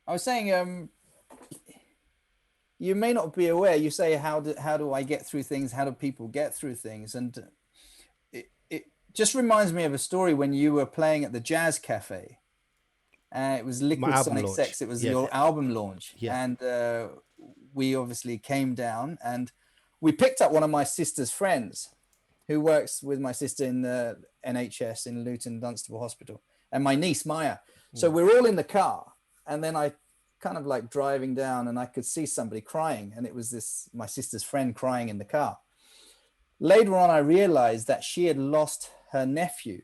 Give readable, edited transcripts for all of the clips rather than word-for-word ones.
I was saying, you may not be aware. You say, how do I get through things? How do people get through things? And it just reminds me of a story when you were playing at the Jazz Cafe. It was My Liquid album Sonic launch. Sex. It was Yeah, your album launch, yeah. and we obviously came down and we picked up one of my sister's friends who works with my sister in the NHS in Luton Dunstable Hospital, and my niece Maya. So Mm. we're all in the car, and then I kind of like driving down, and I could see somebody crying, and it was this my sister's friend crying in the car. Later on, I realized that she had lost her nephew.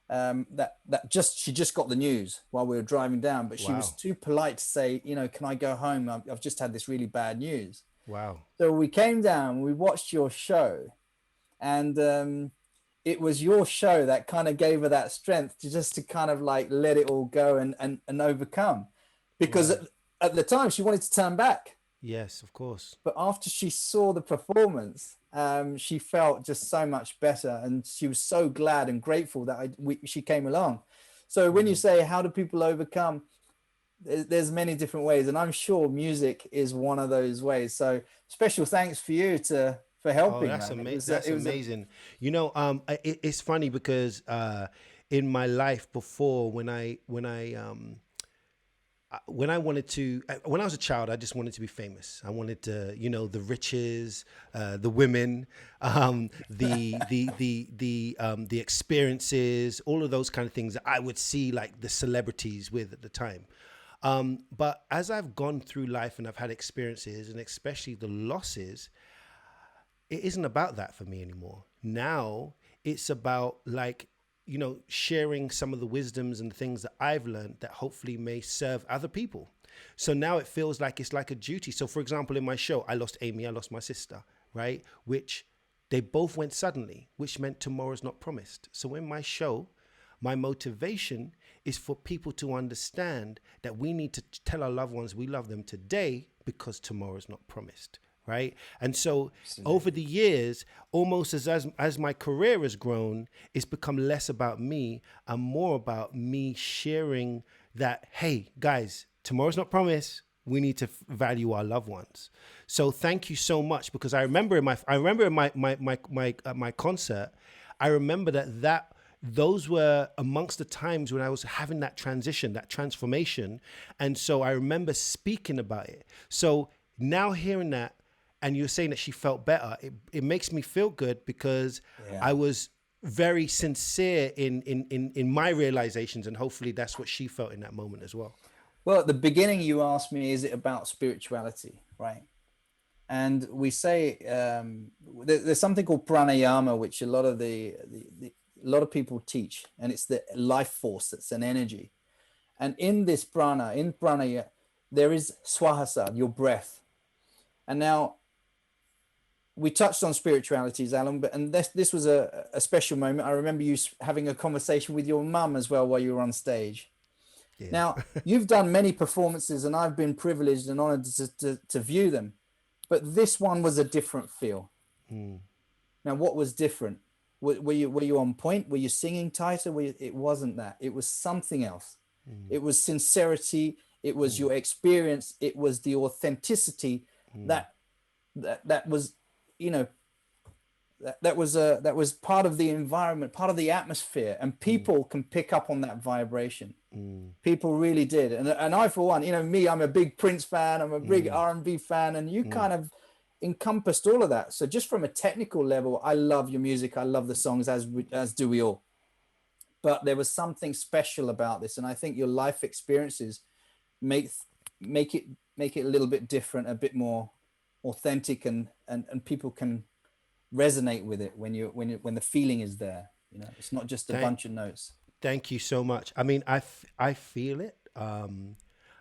That just she just got the news while we were driving down, but she was Wow. too polite to say, can I go home? I've just had this really bad news. Wow. So we came down, we watched your show, and it was your show that kind of gave her that strength to just to kind of like let it all go and overcome, because Wow. at the time she wanted to turn back, Yes, of course. but after she saw the performance, she felt just so much better, and she was so glad and grateful that she came along. So when you Mm. say how do people overcome, there's many different ways, and I'm sure music is one of those ways. So special thanks for you to for Oh, helping, that's man. amazing. It That's was a amazing. It's funny because in my life before, when I wanted to, when I was a child, I just wanted to be famous. I wanted to, the riches, the women, the experiences, all of those kind of things that I would see like the celebrities with at the time. But as I've gone through life and I've had experiences, and especially the losses, it isn't about that for me anymore. Now it's about like, sharing some of the wisdoms and things that I've learned that hopefully may serve other people. So now it feels like it's like a duty. So for example, in my show, I lost Amy, I lost my sister, right? Which they both went suddenly, which meant tomorrow's not promised. So in my show, my motivation is for people to understand that we need to tell our loved ones we love them today because tomorrow is not promised, right? And so over absolutely. the years, almost as my career has grown, it's become less about me and more about me sharing that, hey, guys, tomorrow's not promised. We need to value our loved ones. So thank you so much, because I remember in my concert, I remember that those were amongst the times when I was having that transition, that transformation. And so I remember speaking about it. So now hearing that, and you're saying that she felt better, it makes me feel good, because Yeah. I was very sincere in my realizations, and hopefully that's what she felt in that moment as well. Well, at the beginning, you asked me, is it about spirituality, right? And we say there's something called pranayama, which a lot of people teach, and it's the life force. That's an energy, and in prana, there is swahasa, your breath. And now we touched on spirituality, Zalon, but and this was a special moment. I remember you having a conversation with your mum as well while you were on stage. Yeah. Now, you've done many performances, and I've been privileged and honored to view them, but this one was a different feel. Mm, Now, what was different? Were you on point? Were you singing tighter? It wasn't that. It was something else. mm, It was sincerity. It was mm, your experience. It was the authenticity mm, that that was, you know, that was part of the environment, part of the atmosphere, and mm, people can pick up on that vibration. mm, People really did, and I for one, me, I'm a big Prince fan. I'm a big mm, R&B fan, and you mm. kind of encompassed all of that. So just from a technical level, I love your music. I love the songs, as do we all. But there was something special about this, and I think your life experiences make make it make it a little bit different, a bit more authentic, and people can resonate with it when the feeling is there. It's not just a Thank, bunch of notes. thank you so much. I mean, I feel it.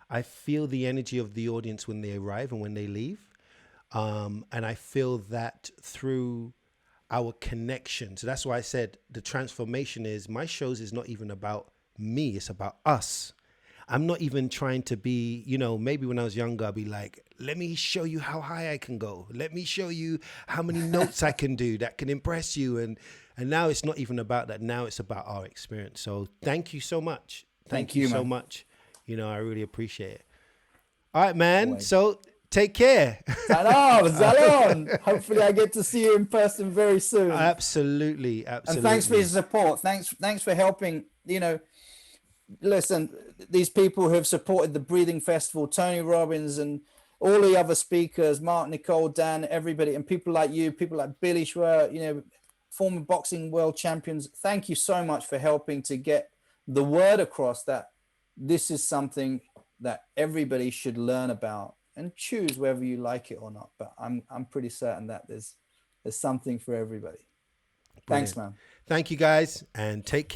I feel the energy of the audience when they arrive and when they leave. And I feel that through our connection. So that's why I said the transformation is my shows is not even about me, it's about us. I'm not even trying to be, maybe when I was younger, I'd be like, let me show you how high I can go. Let me show you how many notes I can do that can impress you. And now it's not even about that. Now it's about our experience. So thank you so much. Thank Thank you you, so man. much. You know, I really appreciate it. All right, man. Always. So take care. Zalon. Hopefully, I get to see you in person very soon. Absolutely, And thanks for your absolutely. support. Thanks for helping. You know, listen, these people who have supported the Breathing Festival, Tony Robbins and all the other speakers, Mark, Nicole, Dan, everybody, and people like you, people like Billy Schwer, you know, former boxing world champions. Thank you so much for helping to get the word across that this is something that everybody should learn about and choose whether you like it or not. But I'm pretty certain that there's something for everybody. Thanks, Brilliant. man. Thank you guys and take care.